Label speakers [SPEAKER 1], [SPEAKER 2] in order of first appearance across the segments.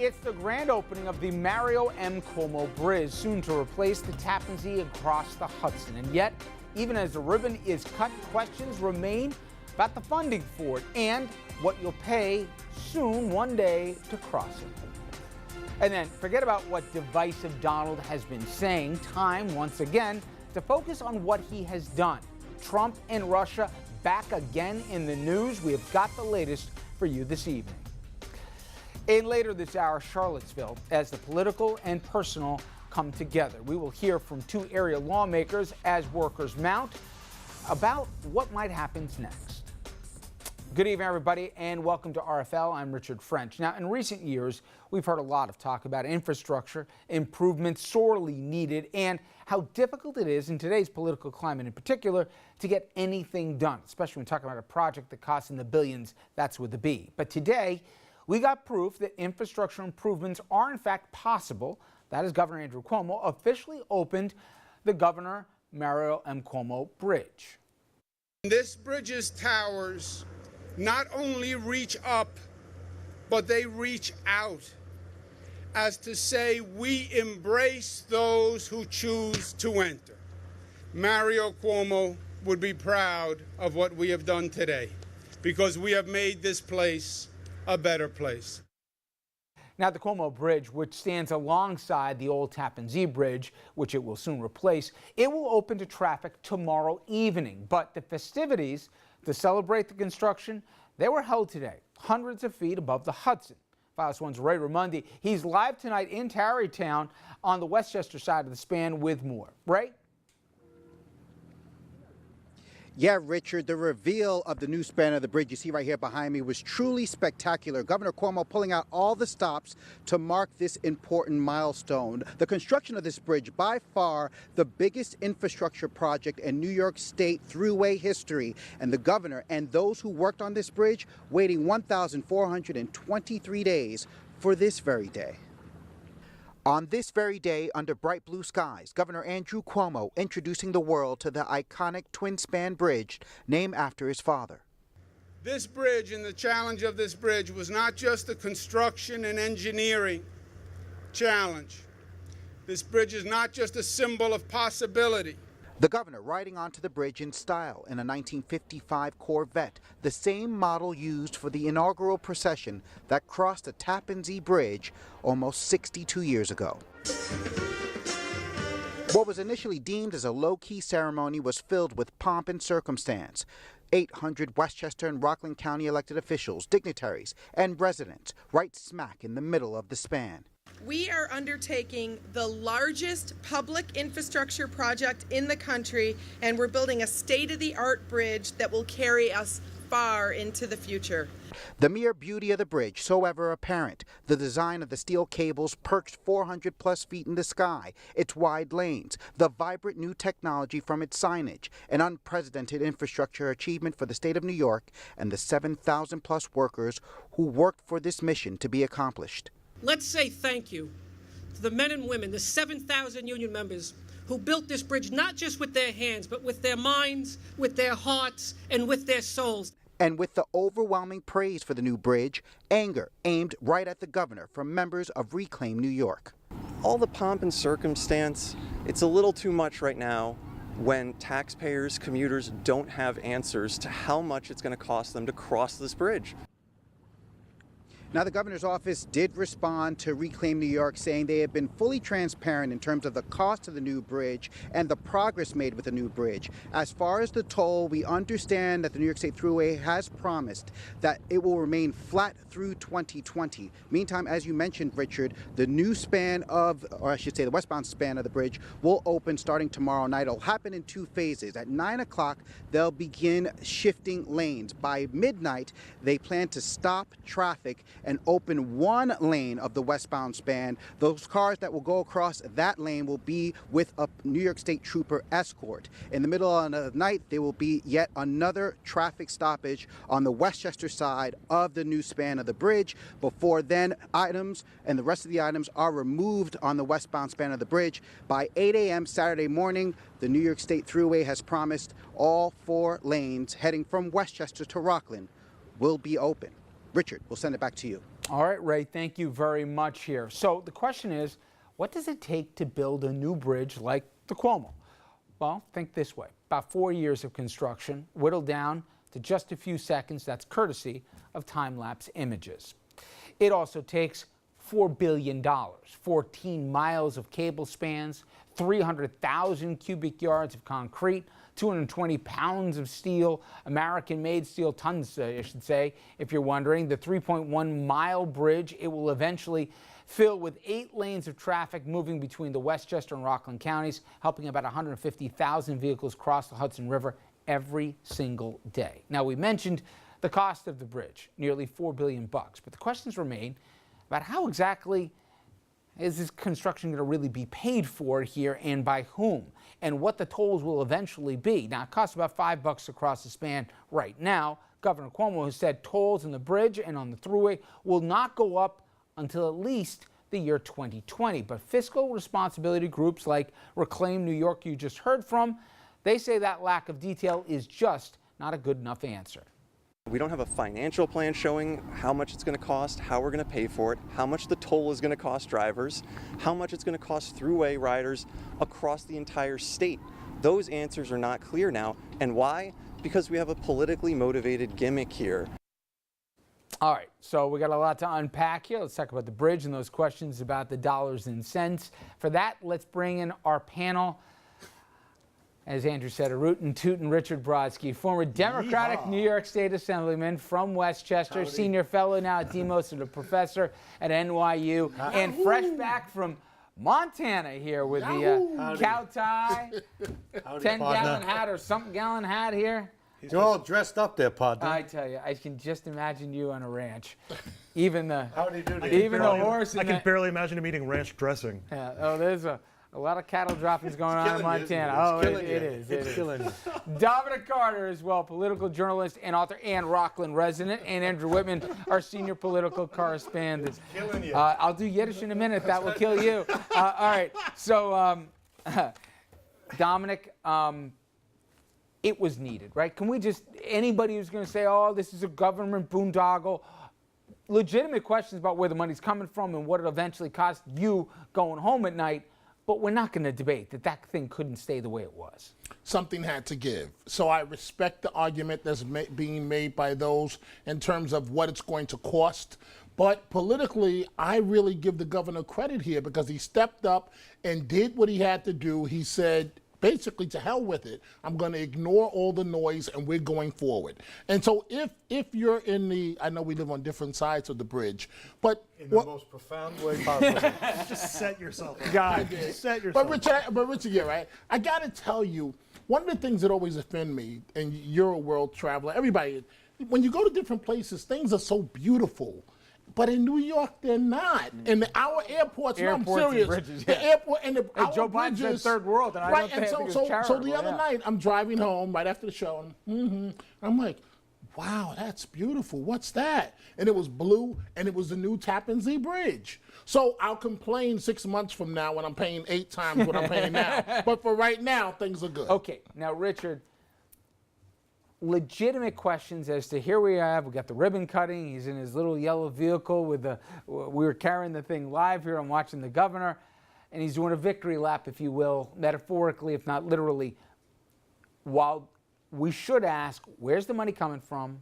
[SPEAKER 1] it's the grand opening of the Mario Cuomo Bridge, soon to replace the Tappan Zee across the Hudson. And yet, even as the ribbon is cut, questions remain about the funding for it and what you'll pay soon, one day, to cross it. And then forget about what divisive Donald has been saying. Time, once again, to focus on what he has done. Trump and Russia back again in the news. We have got the latest for you this evening. And later this hour, Charlottesville, as the political and personal come together. We will hear from two area lawmakers as workers mount about what might happen next. Good evening, everybody, and welcome to RFL. I'm Richard French. Now, in recent years, we've heard a lot of talk about infrastructure, improvements sorely needed, and how difficult it is in today's political climate in particular to get anything done, especially when talking about a project that costs in the billions, that's with the B. But today, we got proof that infrastructure improvements are in fact possible. That is, Governor Andrew Cuomo officially opened the Governor Mario Cuomo Bridge.
[SPEAKER 2] This bridge's towers not only reach up, but they reach out, as to say we embrace those who choose to enter. Mario Cuomo would be proud of what we have done today, because we have made this place a better place.
[SPEAKER 1] Now, the Cuomo Bridge, which stands alongside the old Tappan Zee Bridge, which it will soon replace, it will open to traffic tomorrow evening. But the festivities to celebrate the construction, they were held today, hundreds of feet above the Hudson. Fox 1's Ray Ramundi, he's live tonight in Tarrytown on the Westchester side of the span with more. Ray?
[SPEAKER 3] Yeah, Richard, the reveal of the new span of the bridge you see right here behind me was truly spectacular. Governor Cuomo pulling out all the stops to mark this important milestone. The construction of this bridge, by far the biggest infrastructure project in New York State thruway history. And the governor and those who worked on this bridge waiting 1,423 days for this very day. On this very day, under bright blue skies, Governor Andrew Cuomo introducing the world to the iconic twin-span bridge named after his father.
[SPEAKER 2] This bridge and the challenge of this bridge was not just a construction and engineering challenge. This bridge is not just a symbol of possibility.
[SPEAKER 3] The governor riding onto the bridge in style in a 1955 Corvette, the same model used for the inaugural procession that crossed the Tappan Zee Bridge almost 62 years ago. What was initially deemed as a low-key ceremony was filled with pomp and circumstance. 800 Westchester and Rockland County elected officials, dignitaries, and residents right smack in the middle of the span.
[SPEAKER 4] We are undertaking the largest public infrastructure project in the country, and we're building a state-of-the-art bridge that will carry us far into the future.
[SPEAKER 3] The mere beauty of the bridge, so ever apparent. The design of the steel cables perched 400 plus feet in the sky, its wide lanes, the vibrant new technology from its signage, an unprecedented infrastructure achievement for the state of New York and the 7,000 plus workers who worked for this mission to be accomplished.
[SPEAKER 5] Let's say thank you to the men and women, the 7,000 union members who built this bridge not just with their hands, but with their minds, with their hearts, and with their souls.
[SPEAKER 3] And with the overwhelming praise for the new bridge, anger aimed right at the governor from members of Reclaim New York.
[SPEAKER 6] All the pomp and circumstance, it's a little too much right now when taxpayers, commuters don't have answers to how much it's going to cost them to cross this bridge.
[SPEAKER 3] Now, the governor's office did respond to Reclaim New York, saying they have been fully transparent in terms of the cost of the new bridge and the progress made with the new bridge. As far as the toll, we understand that the New York State Thruway has promised that it will remain flat through 2020. Meantime, as you mentioned, Richard, the new span of, or I should say the westbound span of the bridge will open starting tomorrow night. It'll happen in two phases. At 9 o'clock, they'll begin shifting lanes. By midnight, they plan to stop traffic and open one lane of the westbound span. Those cars that will go across that lane will be with a New York State trooper escort. In the middle of the night, there will be yet another traffic stoppage on the Westchester side of the new span of the bridge. Before then, items and the rest of the items are removed on the westbound span of the bridge. By 8 a.m. Saturday morning, the New York State Thruway has promised all four lanes heading from Westchester to Rockland will be open. Richard, we'll send it back to you.
[SPEAKER 1] All right, Ray, thank you very much here. So the question is, what does it take to build a new bridge like the Cuomo? Well, think this way. About 4 years of construction, whittled down to just a few seconds. That's courtesy of time-lapse images. It also takes $4 billion, 14 miles of cable spans, 300,000 cubic yards of concrete, 220 pounds of steel, American-made steel, tons, I should say, if you're wondering. The 3.1-mile bridge, it will eventually fill with 8 lanes of traffic moving between the Westchester and Rockland counties, helping about 150,000 vehicles cross the Hudson River every single day. Now, we mentioned the cost of the bridge, nearly $4 billion, but the questions remain about how exactly is this construction going to really be paid for here and by whom, and what the tolls will eventually be. Now, it costs about $5 across the span right now. Governor Cuomo has said tolls on the bridge and on the thruway will not go up until at least the year 2020. But fiscal responsibility groups like Reclaim New York, you just heard from, they say that lack of detail is just not a good enough answer.
[SPEAKER 6] We don't have a financial plan showing how much it's going to cost, how we're going to pay for it, how much the toll is going to cost drivers, how much it's going to cost thruway riders across the entire state. Those answers are not clear now. And why? Because we have a politically motivated gimmick here.
[SPEAKER 1] All right, so we got a lot to unpack here. Let's talk about the bridge and those questions about the dollars and cents. For that, let's bring in our panel. As Andrew said, a rootin' tootin' Richard Brodsky, former Democratic New York State Assemblyman from Westchester, senior fellow now at Demos and a professor at NYU, and fresh back from Montana here with the cow tie, 10-gallon hat or something gallon hat here.
[SPEAKER 7] You're all dressed up there, partner.
[SPEAKER 1] I tell you, I can just imagine you on a ranch. Even the
[SPEAKER 7] the
[SPEAKER 1] horse.
[SPEAKER 8] I can barely imagine him eating ranch dressing.
[SPEAKER 1] Yeah. Oh, there's a lot of cattle droppings going on in Montana. It is. It's killing you. Dominic Carter as well, political journalist and author and Rockland resident, and Andrew Whitman, our senior political correspondent.
[SPEAKER 7] It's killing you.
[SPEAKER 1] I'll do Yiddish in a minute. That will kill you. All right. So, Dominic, it was needed, right? Can we just, anybody who's going to say, oh, this is a government boondoggle, legitimate questions about where the money's coming from and what it eventually cost you going home at night, but we're not going to debate that thing couldn't stay the way it was.
[SPEAKER 9] Something had to give. So I respect the argument that's being made by those in terms of what it's going to cost. But politically, I really give the governor credit here because he stepped up and did what he had to do. He said, basically, to hell with it. I'm going to ignore all the noise and we're going forward. And so if you're in the, I know we live on different sides of the bridge, but
[SPEAKER 7] in the most profound way possible.
[SPEAKER 8] Just set yourself up.
[SPEAKER 9] God,
[SPEAKER 8] set yourself
[SPEAKER 9] up. But Richard, yeah, right? I got to tell you, one of the things that always offend me, and you're a world traveler, everybody, when you go to different places, things are so beautiful. But in New York, they're not. And our airports, no, I'm serious.
[SPEAKER 1] Bridges,
[SPEAKER 9] the airport and the our
[SPEAKER 1] Joe Biden said
[SPEAKER 9] bridges,
[SPEAKER 1] third world, and I
[SPEAKER 9] right?
[SPEAKER 1] don't think
[SPEAKER 9] And
[SPEAKER 1] it's
[SPEAKER 9] so
[SPEAKER 1] charitable,
[SPEAKER 9] the other night, I'm driving home right after the show, and I'm like, wow, that's beautiful. What's that? And it was blue, and it was the new Tappan Zee Bridge. So I'll complain 6 months from now when I'm paying 8 times what I'm paying now. But for right now, things are good.
[SPEAKER 1] Okay, now Richard, legitimate questions as to here we got the ribbon cutting. He's in his little yellow vehicle with we were carrying the thing live here. I'm watching the governor, and he's doing a victory lap, if you will, metaphorically, if not literally. While we should ask, where's the money coming from?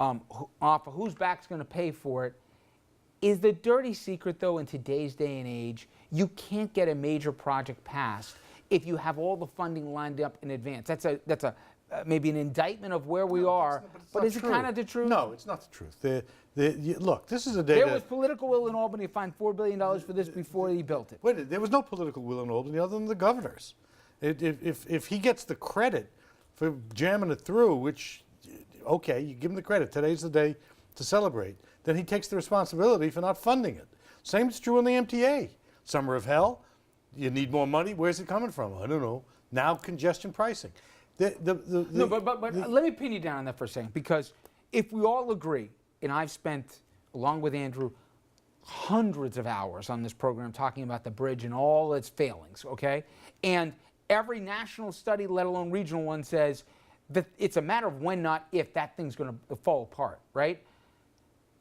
[SPEAKER 1] Off of whose back's going to pay for it? Is the dirty secret, though, in today's day and age, you can't get a major project passed if you have all the funding lined up in advance. That's a maybe an indictment of where we are, but is it kind of the truth?
[SPEAKER 7] No, it's not the truth. Look, this is a day
[SPEAKER 1] There was political will in Albany to find $4 billion for this before he built it.
[SPEAKER 7] Wait, there was no political will in Albany other than the governor's. If he gets the credit for jamming it through, which, okay, you give him the credit, today's the day to celebrate, then he takes the responsibility for not funding it. Same is true on the MTA. Summer of hell, you need more money, where's it coming from? I don't know. Now congestion pricing.
[SPEAKER 1] No, but let me pin you down on that for a second, because if we all agree, and I've spent, along with Andrew, hundreds of hours on this program talking about the bridge and all its failings, okay? And every national study, let alone regional one, says that it's a matter of when, not if, that thing's going to fall apart, right?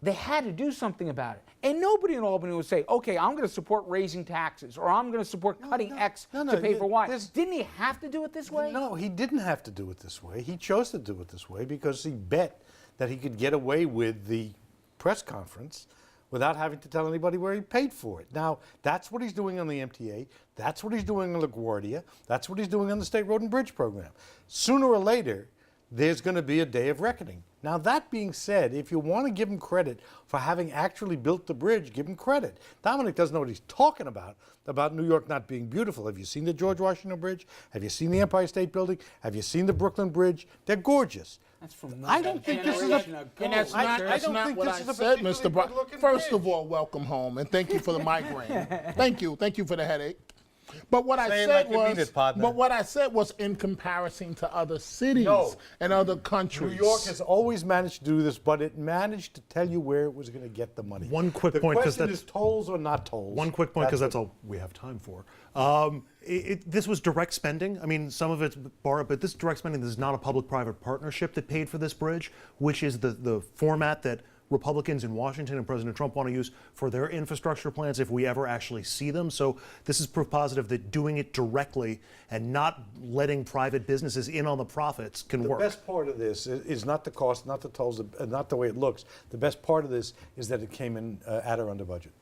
[SPEAKER 1] They had to do something about it. And nobody in Albany would say, okay, I'm going to support raising taxes, or I'm going to support cutting X to pay for Y. Didn't he have to do it this way?
[SPEAKER 7] No, he didn't have to do it this way. He chose to do it this way because he bet that he could get away with the press conference without having to tell anybody where he paid for it. Now, that's what he's doing on the MTA. That's what he's doing on LaGuardia. That's what he's doing on the State Road and Bridge program. Sooner or later, there's going to be a day of reckoning. Now, that being said, if you want to give him credit for having actually built the bridge, give him credit. Dominic doesn't know what he's talking about New York not being beautiful. Have you seen the George Washington Bridge? Have you seen the Empire State Building? Have you seen the Brooklyn Bridge? They're gorgeous.
[SPEAKER 1] That's from
[SPEAKER 7] I don't think this is a...
[SPEAKER 9] And that's not what I said, Mr. Brown. First of all, welcome home, and thank you for the migraine. Thank you for the headache. But what I said was in comparison to other cities and other countries.
[SPEAKER 7] New York has always managed to do this, but it managed to tell you where it was going to get the money.
[SPEAKER 8] One quick point, because
[SPEAKER 7] the question is tolls or not tolls.
[SPEAKER 8] One quick point, because that's all we have time for. This was direct spending. I mean, some of it's borrowed, but this direct spending, this is not a public-private partnership that paid for this bridge, which is the format that Republicans in Washington and President Trump want to use for their infrastructure plans if we ever actually see them. So this is proof positive that doing it directly and not letting private businesses in on the profits can work.
[SPEAKER 7] The best part of this is not the cost, not the tolls, not the way it looks. The best part of this is that it came in at or under budget.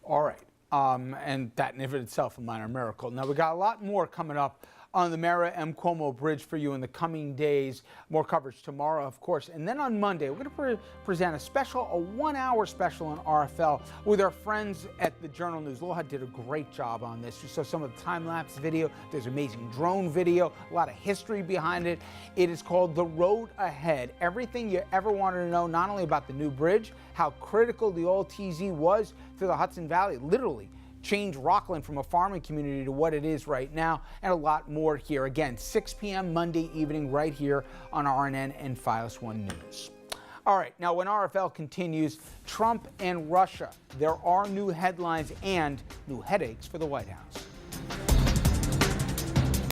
[SPEAKER 1] All right. And that in of itself a minor miracle. Now, we got a lot more coming up on the Mario Cuomo Bridge for you in the coming days. More coverage tomorrow, of course. And then on Monday, we're going to present a 1-hour special on RFL with our friends at the Journal News. Loha did a great job on this. You saw some of the time-lapse video. There's amazing drone video, a lot of history behind it. It is called The Road Ahead. Everything you ever wanted to know, not only about the new bridge, how critical the old TZ was to the Hudson Valley, literally changed Rockland from a farming community to what it is right now, and a lot more here. Again, 6 p.m. Monday evening right here on RNN and Files One News. All right, now when RFL continues, Trump and Russia, there are new headlines and new headaches for the White House.